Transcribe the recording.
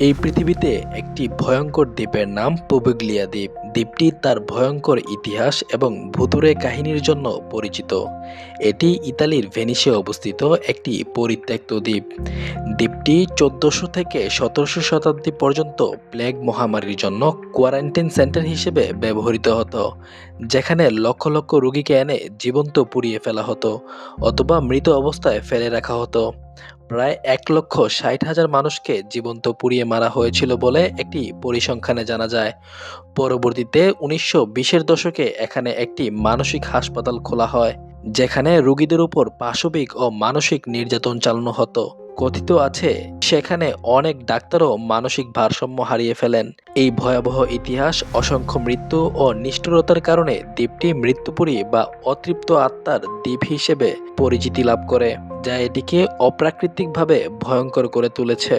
এই পৃথিবীতে একটি ভয়ঙ্কর দ্বীপের নাম পুবুগ্লিয়া দ্বীপ। দ্বীপটি তার ভয়ঙ্কর ইতিহাস এবং ভুতুড়ে কাহিনীর জন্য পরিচিত। এটি ইতালির ভেনিসে অবস্থিত একটি পরিত্যক্ত দ্বীপ। দ্বীপটি 1400 থেকে 1700 শতাব্দী পর্যন্ত প্লেগ মহামারীর জন্য কোয়ারেন্টাইন সেন্টার হিসেবে ব্যবহৃত হতো, যেখানে লক্ষ লক্ষ রোগীকে এনে জীবন্ত পুড়িয়ে ফেলা হতো অথবা মৃত অবস্থায় ফেলে রাখা হতো। প্রায় 1,60,000 মানুষকে জীবন্ত পুড়িয়ে মারা হয়েছিল বলে একটি পরিসংখ্যানে জানা যায়। পরবর্তীতে 1920-এর দশকে এখানে একটি মানসিক হাসপাতাল খোলা হয়, যেখানে রোগীদের উপর পাশবিক ও মানসিক নির্যাতন চালানো হতো। কথিত আছে সেখানে অনেক ডাক্তারও মানসিক ভারসাম্য হারিয়ে ফেলেন। এই ভয়াবহ ইতিহাস, অসংখ্য মৃত্যু ও নিষ্ঠুরতার কারণে দ্বীপটি মৃত্যুপুরী বা অতৃপ্ত আত্মার দ্বীপ হিসেবে পরিচিতি লাভ করে, যা এটিকে অপ্রাকৃতিকভাবে ভয়ঙ্কর করে তুলেছে।